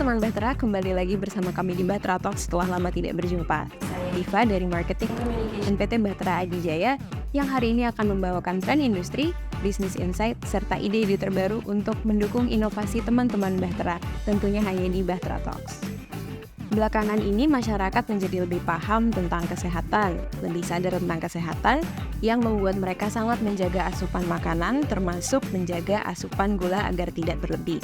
teman Bahtera, kembali lagi bersama kami di Bahtera Talk setelah lama tidak berjumpa. Saya Diva dari Marketing Communication PT Bahtera Adijaya yang hari ini akan membawakan tren industri, bisnis insight, serta ide-ide terbaru untuk mendukung inovasi teman-teman Bahtera, tentunya hanya di Bahtera Talks. Belakangan ini masyarakat menjadi lebih paham tentang kesehatan, lebih sadar tentang kesehatan yang membuat mereka sangat menjaga asupan makanan termasuk menjaga asupan gula agar tidak berlebih.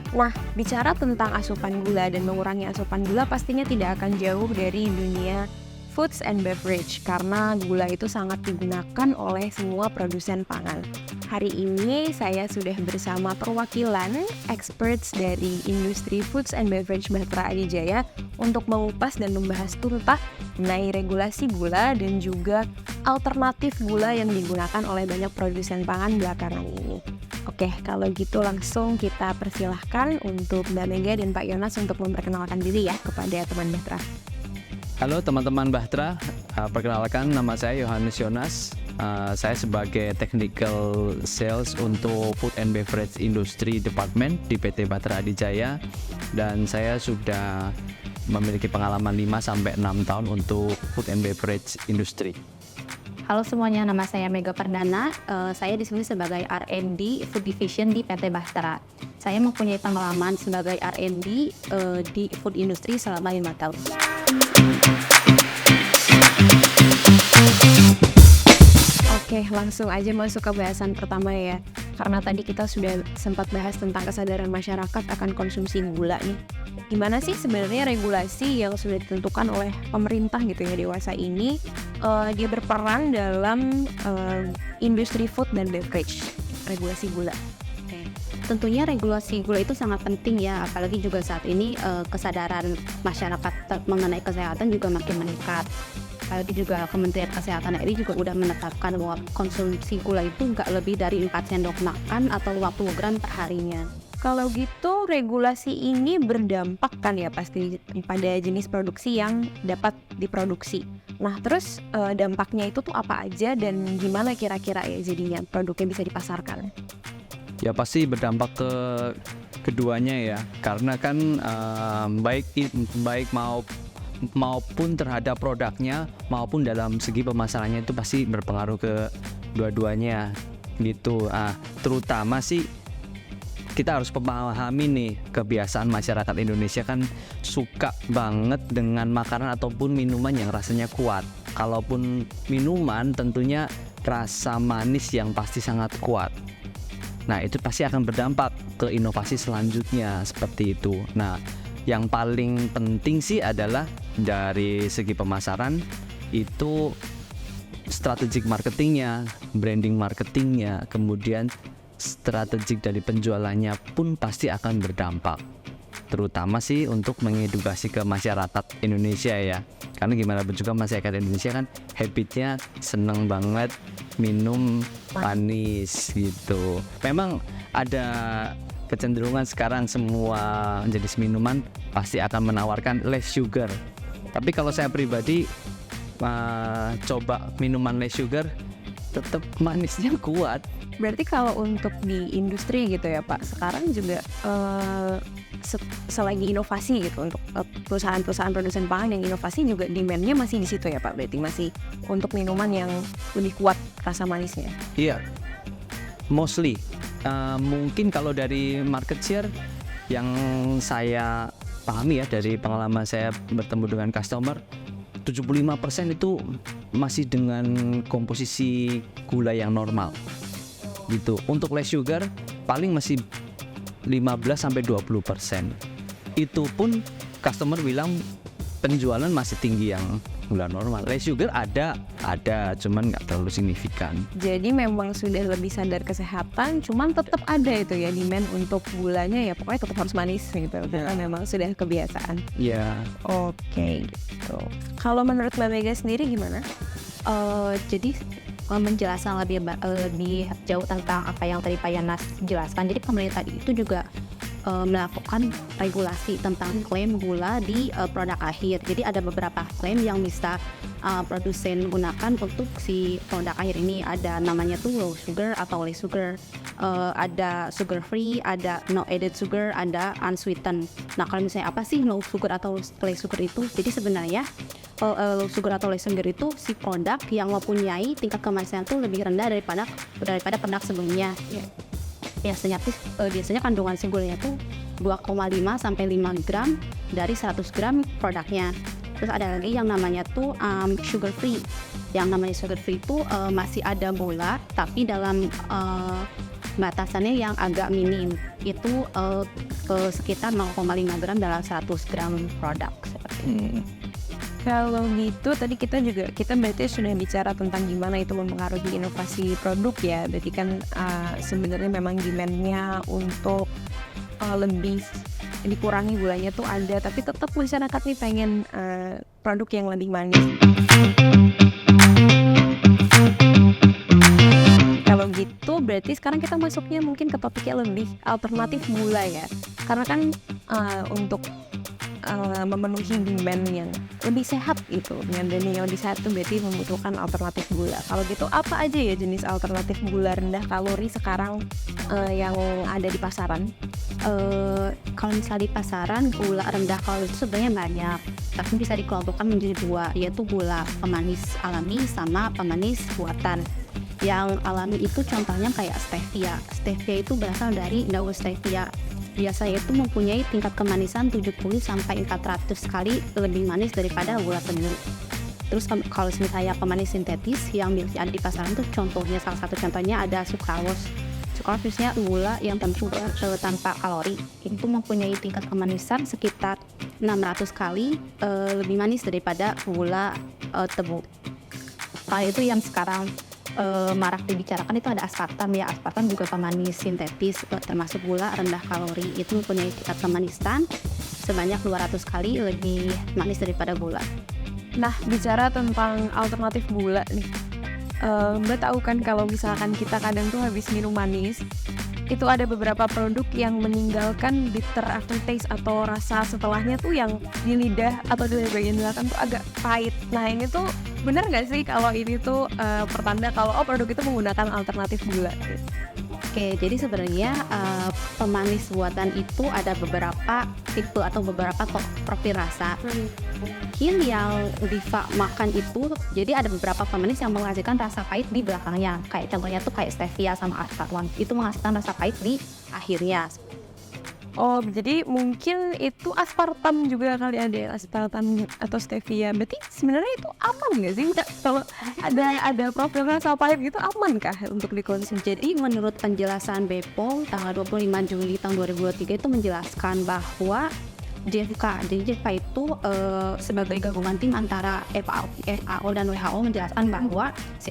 Nah, bicara tentang asupan gula dan mengurangi asupan gula pastinya tidak akan jauh dari dunia foods and beverage karena gula itu sangat digunakan oleh semua produsen pangan. Hari ini saya sudah bersama perwakilan experts dari industri foods and beverage Bahtera Adijaya untuk mengupas dan membahas tuntas mengenai regulasi gula dan juga alternatif gula yang digunakan oleh banyak produsen pangan belakangan ini. Oke, kalau gitu langsung kita persilahkan untuk Mbak Mega dan Pak Yonas untuk memperkenalkan diri ya kepada teman Bahtera. Halo teman-teman Bahtera, perkenalkan nama saya Yohanes Yonas. Saya sebagai Technical Sales untuk Food and Beverage Industry Department di PT Bahtera Adijaya dan saya sudah memiliki pengalaman 5-6 tahun untuk Food and Beverage Industry. Halo semuanya, nama saya Mega Perdana. Saya di sini sebagai R&D Food Division di PT Bahtera. Saya mempunyai pengalaman sebagai R&D di food industry selama 5 tahun. Oke, langsung aja masuk ke bahasan pertama ya. Karena tadi kita sudah sempat bahas tentang kesadaran masyarakat akan konsumsi gula nih. Gimana sih sebenarnya regulasi yang sudah ditentukan oleh pemerintah gitu ya dewasa ini dia berperan dalam industri food dan beverage, regulasi gula. Tentunya regulasi gula itu sangat penting ya, apalagi juga saat ini kesadaran masyarakat mengenai kesehatan juga makin meningkat. Apalagi juga Kementerian Kesehatan RI juga udah menetapkan bahwa konsumsi gula itu nggak lebih dari 4 sendok makan atau 50 gram per harinya. Kalau gitu regulasi ini berdampak kan ya pasti pada jenis produksi yang dapat diproduksi. Nah terus dampaknya itu tuh apa aja dan gimana kira-kira ya jadinya produknya bisa dipasarkan? Ya pasti berdampak ke keduanya ya, karena kan baik maupun terhadap produknya maupun dalam segi pemasarannya itu pasti berpengaruh ke dua-duanya gitu. Terutama sih kita harus memahami nih kebiasaan masyarakat Indonesia kan suka banget dengan makanan ataupun minuman yang rasanya kuat. Kalaupun minuman tentunya rasa manis yang pasti sangat kuat. Nah itu pasti akan berdampak ke inovasi selanjutnya seperti itu. Nah yang paling penting sih adalah dari segi pemasaran itu strategic marketingnya, branding marketingnya, kemudian strategik dari penjualannya pun pasti akan berdampak. Terutama sih untuk mengedukasi ke masyarakat Indonesia ya. Karena gimana pun juga masyarakat Indonesia kan habitnya seneng banget minum manis gitu. Memang ada kecenderungan sekarang semua jenis minuman pasti akan menawarkan less sugar. Tapi kalau saya pribadi coba minuman less sugar tetap manisnya kuat. Berarti kalau untuk di industri gitu ya Pak, sekarang juga selagi inovasi gitu untuk perusahaan-perusahaan produsen pangan yang inovasi juga demand-nya masih di situ ya Pak, berarti masih untuk minuman yang lebih kuat rasa manisnya. Iya, mostly mungkin kalau dari market share yang saya pahami ya dari pengalaman saya bertemu dengan customer, 75% itu masih dengan komposisi gula yang normal gitu. Untuk less sugar paling masih 15-20%. Itu pun customer bilang penjualan masih tinggi yang gula normal. Less sugar ada cuman nggak terlalu signifikan. Jadi memang sudah lebih sadar kesehatan, cuman tetap ada itu ya demand untuk gulanya ya pokoknya tetap harus manis gitu. Karena memang sudah kebiasaan. Iya. Oke, gitu. Kalau menurut Mbak Mega sendiri gimana? Jadi menjelaskan lebih jauh tentang apa yang tadi Pak Yonas jelaskan. Jadi pemerintah itu juga melakukan regulasi tentang klaim gula di produk akhir. Jadi ada beberapa klaim yang bisa produsen gunakan untuk si produk akhir ini. Ada namanya tuh low sugar atau less sugar, ada sugar free, ada no added sugar, ada unsweetened. Nah kalau misalnya apa sih low sugar atau less sugar itu? Jadi sebenarnya low sugar atau less sugar itu si produk yang mempunyai tingkat kemanisan tuh lebih rendah daripada produk sebelumnya. Biasanya kandungan si gulanya tuh 2,5 sampai 5 gram dari 100 gram produknya. Terus ada lagi yang namanya tuh sugar free. Yang namanya sugar free itu masih ada gula tapi dalam batasannya yang agak minim. Itu sekitar 0,5 gram dalam 100 gram produk seperti itu. Kalau gitu tadi kita berarti sudah bicara tentang gimana itu mempengaruhi inovasi produk ya. Berarti kan sebenarnya memang demand-nya untuk lebih dikurangi gulanya tuh ada, tapi tetap masyarakat nih pengen produk yang lebih manis. Kalau gitu berarti sekarang kita masuknya mungkin ke topik yang lebih alternatif gula ya, karena kan untuk memenuhi demand yang lebih sehat itu, dengan demand yang lebih sehat itu berarti membutuhkan alternatif gula. Kalau gitu apa aja ya jenis alternatif gula rendah kalori sekarang yang ada di pasaran? Kalau misalnya di pasaran gula rendah kalori itu sebenarnya banyak, tapi bisa dikelompokkan menjadi dua, yaitu gula pemanis alami sama pemanis buatan. Yang alami itu contohnya kayak stevia. Stevia itu berasal dari daun stevia. Biasanya itu mempunyai tingkat kemanisan 70 sampai 400 kali lebih manis daripada gula penyu. Terus kalau misalnya pemanis sintetis yang biasanya ada di pasaran tuh contohnya, salah satu contohnya ada sukralose. Sukralose biasanya gula yang tanpa kalori. Itu mempunyai tingkat kemanisan sekitar 600 kali lebih manis daripada gula tebu. Kalau itu yang sekarang marak dibicarakan itu ada aspartam ya. Aspartam juga pemanis sintetis, termasuk gula rendah kalori. Itu mempunyai tingkat kemanisan sebanyak 200 kali lebih manis daripada gula. Nah, bicara tentang alternatif gula nih, Mbak tahu kan kalau misalkan kita kadang tuh habis minum manis, itu ada beberapa produk yang meninggalkan bitter aftertaste atau rasa setelahnya tuh yang di lidah atau di bagian belakang tuh agak pahit. Nah ini tuh benar nggak sih kalau ini tuh pertanda kalau produk itu menggunakan alternatif gula? Oke, jadi sebenarnya pemanis buatan itu ada beberapa tipe atau beberapa profil rasa. Mungkin yang Diva makan itu, jadi ada beberapa pemanis yang menghasilkan rasa pahit di belakangnya. Kayak contohnya tuh kayak stevia sama aspartam. Itu menghasilkan rasa pahit di akhirnya. Oh, jadi mungkin itu aspartam juga kali, ada aspartam atau stevia. Berarti sebenarnya itu aman nggak sih? Kalau ada profil rasa pahit gitu aman kah untuk dikonsumsi? Jadi menurut penjelasan BPOM tanggal 25 Juli tahun 2023 itu menjelaskan bahwa JFK itu sebagai gabungan tim antara FAO dan WHO menjelaskan bahwa si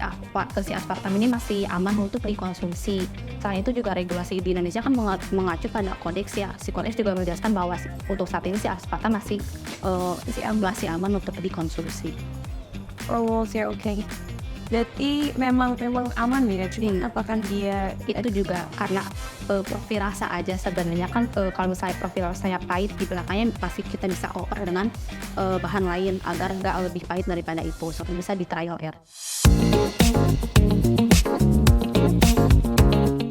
aspartam ini masih aman untuk dikonsumsi. Selain itu juga regulasi di Indonesia kan mengacu pada kodeks ya. Si kodeks juga menjelaskan bahwa untuk saat ini si aspartam masih aman untuk dikonsumsi. Oh, oke. Berarti memang aman ya, cuma apakah dia itu juga karena profil rasa aja sebenarnya kan, kalau misalnya profil rasanya pahit di belakangnya pasti kita bisa over dengan bahan lain agar nggak lebih pahit daripada itu, so bisa di trial error.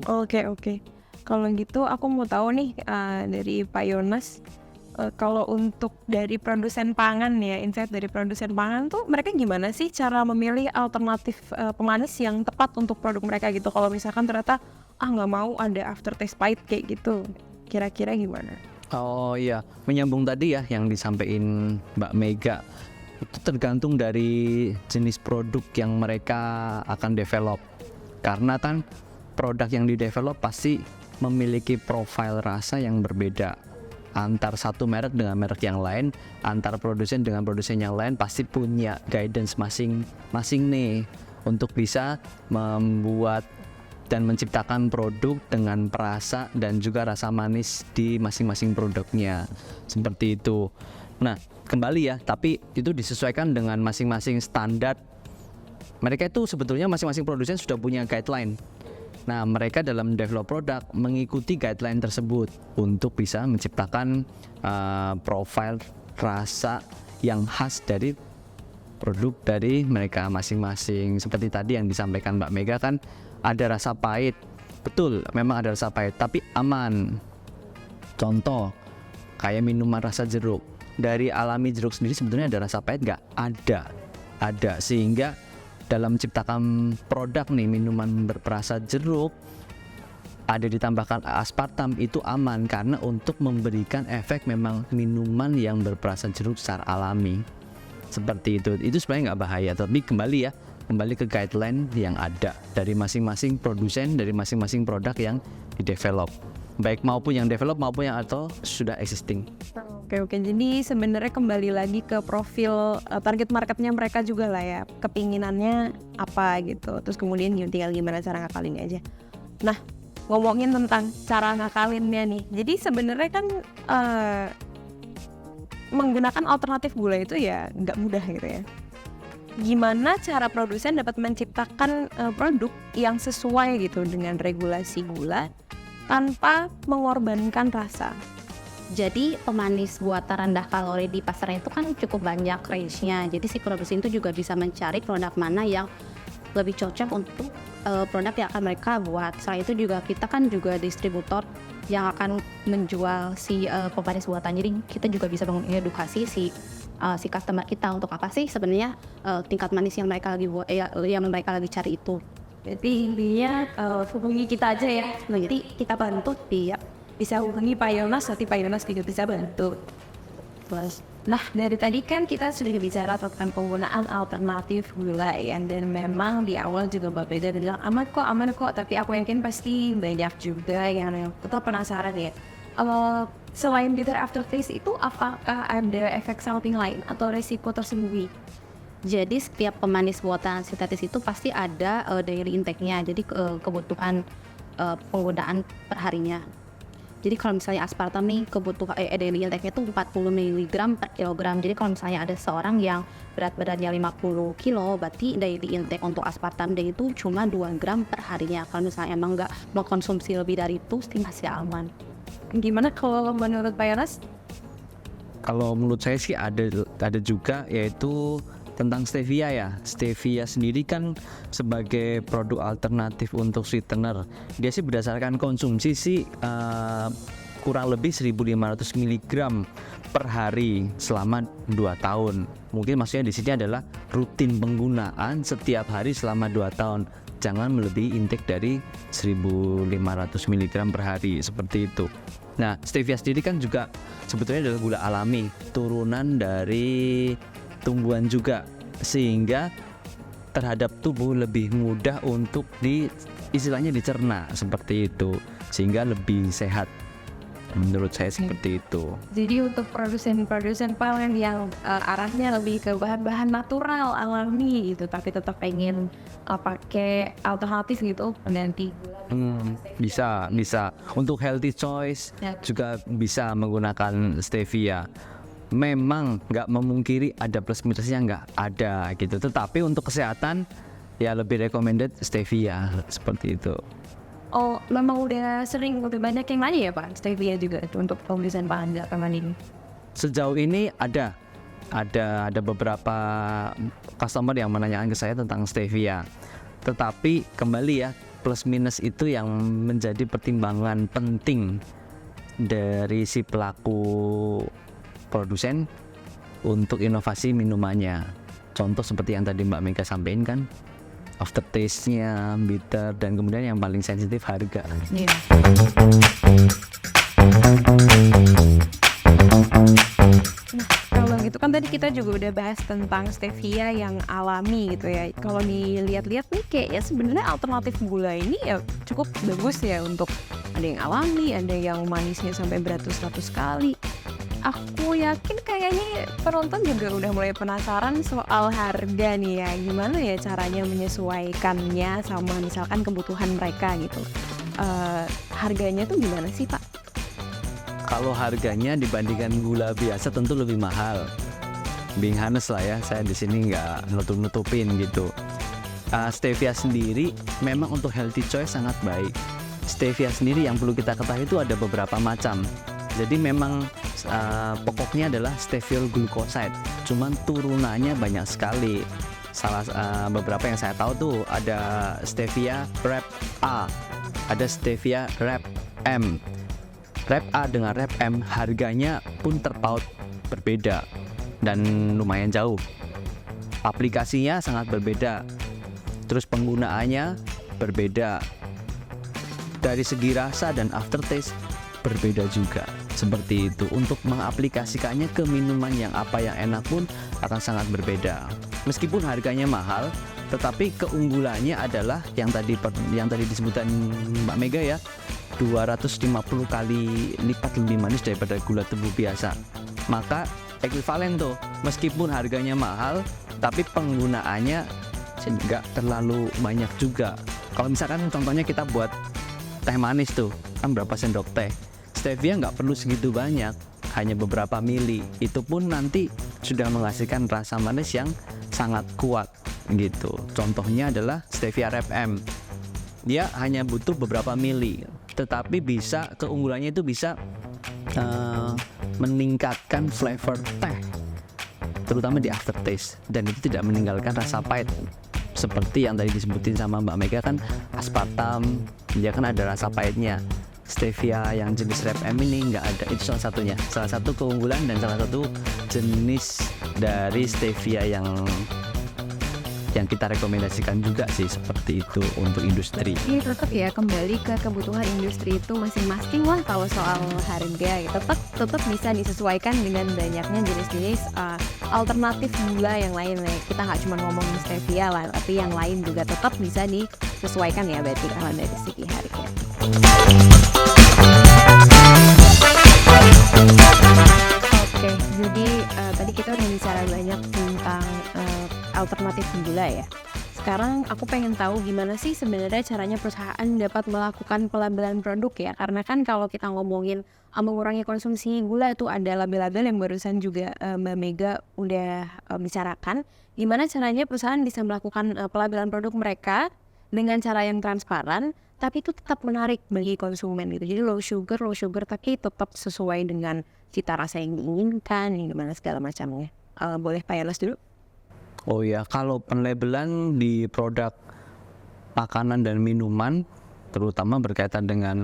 Oke. Kalau gitu aku mau tahu nih dari Pak Yonas, kalau untuk dari produsen pangan ya, insight dari produsen pangan tuh mereka gimana sih cara memilih alternatif pemanis yang tepat untuk produk mereka gitu? Kalau misalkan ternyata nggak mau ada aftertaste pahit kayak gitu, kira-kira gimana? Oh iya, menyambung tadi ya yang disampaikan Mbak Mega, itu tergantung dari jenis produk yang mereka akan develop. Karena kan produk yang di-develop pasti memiliki profil rasa yang berbeda. Antar satu merek dengan merek yang lain, antar produsen dengan produsen yang lain pasti punya guidance masing-masing nih untuk bisa membuat dan menciptakan produk dengan perasa dan juga rasa manis di masing-masing produknya. Seperti itu. Nah, kembali ya, tapi itu disesuaikan dengan masing-masing standar. Mereka itu sebetulnya masing-masing produsen sudah punya guideline. Nah, mereka dalam develop produk mengikuti guideline tersebut untuk bisa menciptakan profil rasa yang khas dari produk dari mereka masing-masing. Seperti tadi yang disampaikan Mbak Mega kan ada rasa pahit. Betul, memang ada rasa pahit, tapi aman. Contoh, kayak minuman rasa jeruk. Dari alami jeruk sendiri sebetulnya ada rasa pahit nggak? Ada. Sehingga dalam menciptakan produk nih, minuman berperasa jeruk, ada ditambahkan aspartam, itu aman karena untuk memberikan efek memang minuman yang berperasa jeruk secara alami. Seperti itu sebenarnya nggak bahaya, tapi kembali ke guideline yang ada dari masing-masing produsen, dari masing-masing produk yang di-develop, baik maupun yang develop maupun yang atau sudah existing. Oke, jadi sebenarnya kembali lagi ke profil target marketnya mereka juga lah ya, kepinginannya apa gitu, terus kemudian tinggal gimana cara ngakalinnya aja. Nah, ngomongin tentang cara ngakalinnya nih, jadi sebenarnya kan menggunakan alternatif gula itu ya nggak mudah gitu ya. Gimana cara produsen dapat menciptakan produk yang sesuai gitu dengan regulasi gula tanpa mengorbankan rasa? Jadi pemanis buatan rendah kalori di pasaran itu kan cukup banyak range-nya. Jadi si produsen itu juga bisa mencari produk mana yang lebih cocok untuk produk yang akan mereka buat. Selain itu juga kita kan juga distributor yang akan menjual si pemanis buatan. Jadi kita juga bisa mengedukasi si customer kita untuk apa sih sebenarnya tingkat manis yang mereka lagi buat, yang mereka lagi cari itu. Jadi intinya hubungi kita aja ya. Nanti kita bantu, bisa hubungi Pak Yonas, nanti Pak Yonas juga bisa bantu. Nah, dari tadi kan kita sudah bicara tentang penggunaan alternatif gula ya, dan memang di awal juga Mbak Beda bilang aman kok, tapi aku yakin pasti banyak juga yang tetap penasaran ya. Selain bitter aftertaste itu, apakah ada efek samping lain atau resiko tersembunyi? Jadi setiap pemanis buatan sintetis itu pasti ada daily intake-nya, jadi kebutuhan penggunaan perharinya. Jadi kalau misalnya aspartam nih kebutuhan daily intake-nya itu 40 mg per kilogram. Jadi kalau misalnya ada seorang yang berat badannya 50 kilo, berarti daily intake untuk aspartam dia itu cuma 2 gram per harinya. Kalau misalnya emang nggak mengkonsumsi lebih dari itu, masih aman. Gimana kalau menurut Pak Yonas? Kalau menurut saya sih ada juga, yaitu tentang stevia ya. Stevia sendiri kan sebagai produk alternatif untuk sweetener, dia sih berdasarkan konsumsi sih kurang lebih 1500 mg per hari selama 2 tahun. Mungkin maksudnya di sini adalah rutin penggunaan setiap hari selama 2 tahun. Jangan melebihi intake dari 1500 mg per hari, seperti itu. Nah, stevia sendiri kan juga sebetulnya adalah gula alami, turunan dari tumbuhan juga, sehingga terhadap tubuh lebih mudah untuk istilahnya dicerna, seperti itu, sehingga lebih sehat. Menurut saya seperti itu. Jadi untuk produsen pangan yang arahnya lebih ke bahan-bahan natural, alami gitu, tapi tetap pengen pakai alternatif gitu nanti. Bisa. Untuk healthy choice juga bisa menggunakan stevia. Memang nggak memungkiri ada plus minusnya, nggak ada gitu. Tetapi untuk kesehatan ya lebih recommended stevia, seperti itu. Oh, memang udah sering lebih banyak yang nanya ya Pak, stevia juga untuk pemeriksaan bahan belakangan ini? Sejauh ini ada beberapa customer yang menanyakan ke saya tentang stevia. Tetapi kembali ya, plus minus itu yang menjadi pertimbangan penting dari si pelaku produsen untuk inovasi minumannya. Contoh seperti yang tadi Mbak Mega sampaikan kan, aftertaste-nya, bitter, dan kemudian yang paling sensitif harga. Iya. Nah, kalau gitu kan tadi kita juga udah bahas tentang stevia yang alami gitu ya. Kalau dilihat-lihat nih kayaknya sebenarnya alternatif gula ini ya cukup bagus ya, untuk ada yang alami, ada yang manisnya sampai beratus-ratus kali. Aku yakin kayaknya penonton juga udah mulai penasaran soal harga nih ya. Gimana ya caranya menyesuaikannya sama misalkan kebutuhan mereka gitu. Harganya tuh gimana sih Pak? Kalau harganya dibandingkan gula biasa tentu lebih mahal. Being honest lah ya, saya di sini nggak nutup-nutupin gitu. Stevia sendiri memang untuk healthy choice sangat baik. Stevia sendiri yang perlu kita ketahui itu ada beberapa macam. Jadi memang pokoknya adalah stevia glucoside. Cuman turunannya banyak sekali. Beberapa yang saya tahu tuh ada stevia Rep A, ada stevia Rep M. Rep A dengan Rep M harganya pun terpaut berbeda dan lumayan jauh. Aplikasinya sangat berbeda. Terus penggunaannya berbeda. Dari segi rasa dan aftertaste berbeda juga. Seperti itu. Untuk mengaplikasikannya ke minuman yang enak pun akan sangat berbeda. Meskipun harganya mahal, tetapi keunggulannya adalah yang tadi disebutkan Mbak Mega ya, 250 kali lipat lebih manis daripada gula tebu biasa. Maka ekuivalen tuh, meskipun harganya mahal, tapi penggunaannya nggak terlalu banyak juga. Kalau misalkan contohnya kita buat teh manis tuh, kan berapa sendok teh? Stevia nggak perlu segitu banyak, hanya beberapa mili. Itu pun nanti sudah menghasilkan rasa manis yang sangat kuat gitu. Contohnya adalah stevia Rep M. Dia hanya butuh beberapa mili, tetapi keunggulannya itu bisa meningkatkan flavor teh, terutama di aftertaste, dan itu tidak meninggalkan rasa pahit. Seperti yang tadi disebutin sama Mbak Mega kan, aspartam, dia kan ada rasa pahitnya. Stevia yang jenis Rep M ini nggak ada, itu salah satunya. Salah satu keunggulan dan salah satu jenis dari stevia yang kita rekomendasikan juga sih, seperti itu untuk industri. Ini tetap ya kembali ke kebutuhan industri itu masing-masing lah. Kalau soal harga tetap bisa disesuaikan dengan banyaknya jenis-jenis alternatif gula yang lain. Kita nggak cuma ngomongin stevia lah, tapi yang lain juga tetap bisa disesuaikan ya, berarti kalau dari segi harga. Oke, jadi tadi kita udah bicara banyak tentang alternatif gula ya. Sekarang aku pengen tahu gimana sih sebenarnya caranya perusahaan dapat melakukan pelabelan produk ya. Karena kan kalau kita ngomongin mengurangi konsumsi gula, itu ada label-label yang barusan juga Mbak Mega udah bicarakan. Gimana caranya perusahaan bisa melakukan pelabelan produk mereka dengan cara yang transparan, tapi itu tetap menarik bagi konsumen gitu. Jadi low sugar tapi tetap sesuai dengan cita rasa yang diinginkan, gimana segala macamnya. Boleh Pak Yarles dulu? Oh ya, kalau penlabelan di produk makanan dan minuman, terutama berkaitan dengan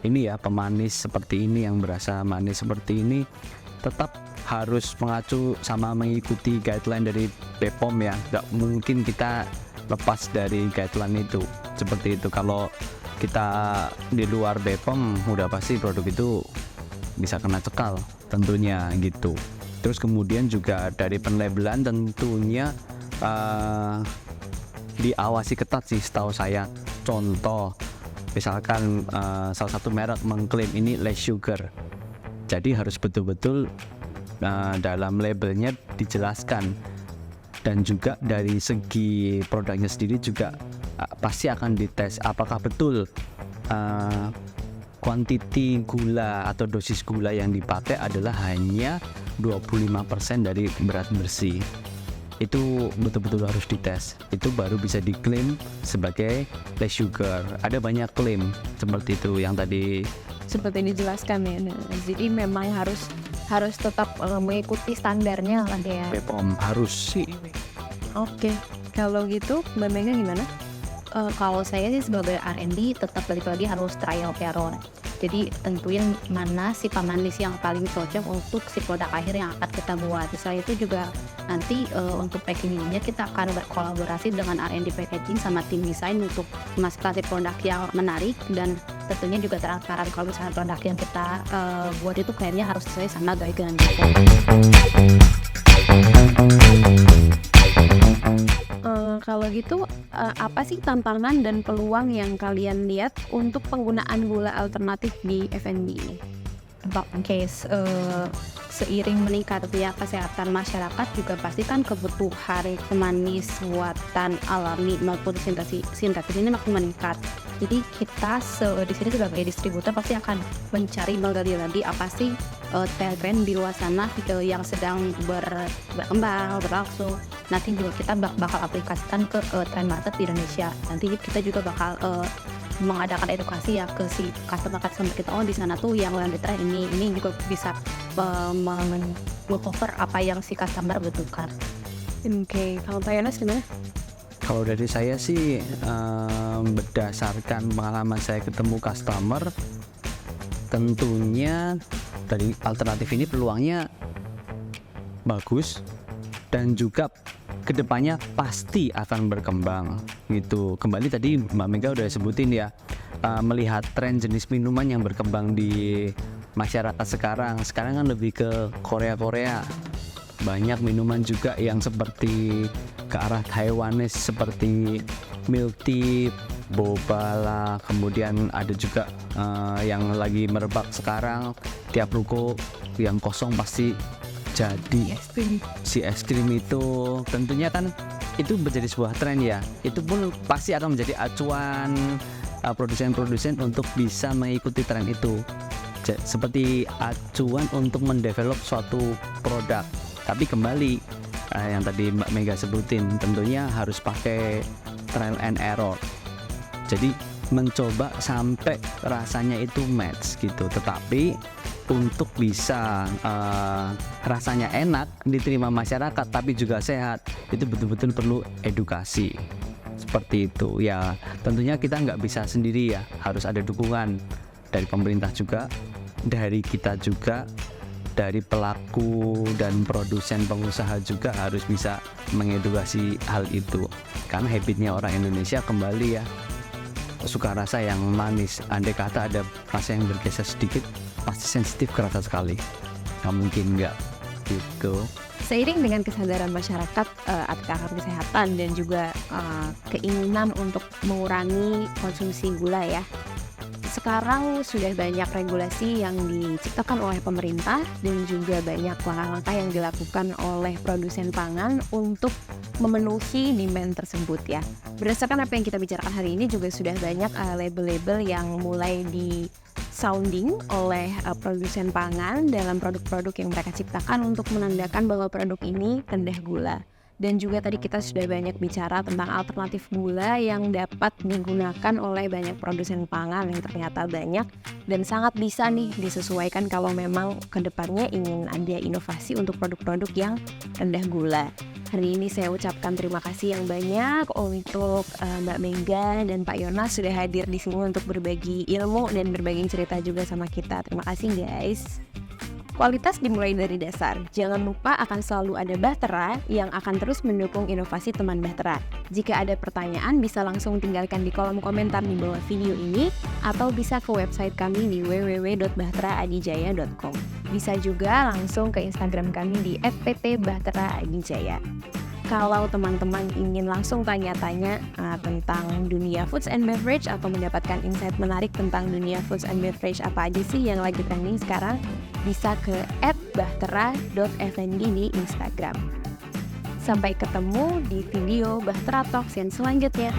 ini ya, pemanis seperti ini, yang berasa manis seperti ini, tetap harus mengacu sama mengikuti guideline dari BPOM ya. Nggak mungkin kita lepas dari guideline itu. Seperti itu, kalau kita di luar BPOM udah pasti produk itu bisa kena cekal tentunya gitu. Terus kemudian juga dari penlabelan tentunya diawasi ketat sih setahu saya. Contoh misalkan salah satu merek mengklaim ini less sugar, jadi harus betul-betul dalam labelnya dijelaskan. Dan juga dari segi produknya sendiri juga pasti akan dites apakah betul kuantiti gula atau dosis gula yang dipakai adalah hanya 25% dari berat bersih. Itu betul-betul harus dites. Itu baru bisa diklaim sebagai less sugar. Ada banyak klaim seperti itu yang tadi seperti dijelaskan ya. Jadi memang harus tetap mengikuti standarnya lah ya. BPOM harus sih. Oke, kalau gitu Mbak Mega gimana? Kalau saya sih sebagai R&D tetap balik lagi harus trial and error. Jadi tentuin mana si pemanis yang paling cocok untuk si produk akhir yang akan kita buat. Selain itu juga nanti untuk packagingnya kita akan berkolaborasi dengan R&D packaging sama tim desain untuk menghasilkan si produk yang menarik, dan tentunya juga transparan kalau misalnya produk yang kita buat itu kayaknya harus sesuai sama guideline kita. Kalau gitu apa sih tantangan dan peluang yang kalian lihat untuk penggunaan gula alternatif di F&B ini? Seiring meningkatnya kesehatan masyarakat juga pasti kan kebutuhan pemanis buatan alami maupun sintetis ini makin meningkat. Jadi kita di sini sebagai distributor pasti akan mencari menggali apa sih tren di luar sana yang sedang berkembang, berlangsung. Nanti juga kita bakal aplikasikan ke trend market di Indonesia. Nanti kita juga bakal mengadakan edukasi ya ke si customer kita, oh di sana tuh yang lagi tren ini juga bisa cover apa yang si customer butuhkan. Oke, kalau Pak Yonas gimana? Kalau dari saya sih berdasarkan pengalaman saya ketemu customer, tentunya dari alternatif ini peluangnya bagus dan juga kedepannya pasti akan berkembang gitu. Kembali tadi Mbak Mega udah sebutin ya, melihat tren jenis minuman yang berkembang di masyarakat sekarang kan lebih ke Korea. Banyak minuman juga yang seperti ke arah Taiwanese seperti milk tea, boba lah, kemudian ada juga yang lagi merebak sekarang, tiap ruko yang kosong pasti jadi si es krim itu. Tentunya kan itu menjadi sebuah tren ya, itu pun pasti akan menjadi acuan produsen-produsen untuk bisa mengikuti tren itu, seperti acuan untuk mendevelop suatu produk. Tapi kembali yang tadi Mbak Mega sebutin, tentunya harus pakai trial and error, jadi mencoba sampai rasanya itu match gitu. Tetapi untuk bisa rasanya enak diterima masyarakat tapi juga sehat, itu betul-betul perlu edukasi seperti itu ya. Tentunya kita nggak bisa sendiri ya, harus ada dukungan dari pemerintah juga, dari kita juga, dari pelaku dan produsen pengusaha juga harus bisa mengedukasi hal itu. Karena habitnya orang Indonesia kembali ya, suka rasa yang manis. Andai kata ada rasa yang bergeser sedikit, pasti sensitif ke rasa sekali, nggak mungkin nggak gitu. Seiring dengan kesadaran masyarakat akan kesehatan dan juga keinginan untuk mengurangi konsumsi gula ya, sekarang sudah banyak regulasi yang diciptakan oleh pemerintah dan juga banyak langkah-langkah yang dilakukan oleh produsen pangan untuk memenuhi demand tersebut ya. Berdasarkan apa yang kita bicarakan hari ini, juga sudah banyak label-label yang mulai di sounding oleh produsen pangan dalam produk-produk yang mereka ciptakan untuk menandakan bahwa produk ini rendah gula. Dan juga tadi kita sudah banyak bicara tentang alternatif gula yang dapat digunakan oleh banyak produsen pangan yang ternyata banyak dan sangat bisa nih disesuaikan kalau memang kedepannya ingin ada inovasi untuk produk-produk yang rendah gula. Hari ini saya ucapkan terima kasih yang banyak untuk Mbak Mega dan Pak Yonas sudah hadir di sini untuk berbagi ilmu dan berbagi cerita juga sama kita. Terima kasih guys. Kualitas dimulai dari dasar. Jangan lupa akan selalu ada Bahtera yang akan terus mendukung inovasi teman Bahtera. Jika ada pertanyaan bisa langsung tinggalkan di kolom komentar di bawah video ini atau bisa ke website kami di www.bahteraadijaya.com. Bisa juga langsung ke Instagram kami di @pt_bahteraadijaya. Kalau teman-teman ingin langsung tanya-tanya tentang dunia foods and beverage atau mendapatkan insight menarik tentang dunia foods and beverage apa aja sih yang lagi trending sekarang, bisa ke @bahtera.fnd di Instagram. Sampai ketemu di video Bahtera Talks yang selanjutnya.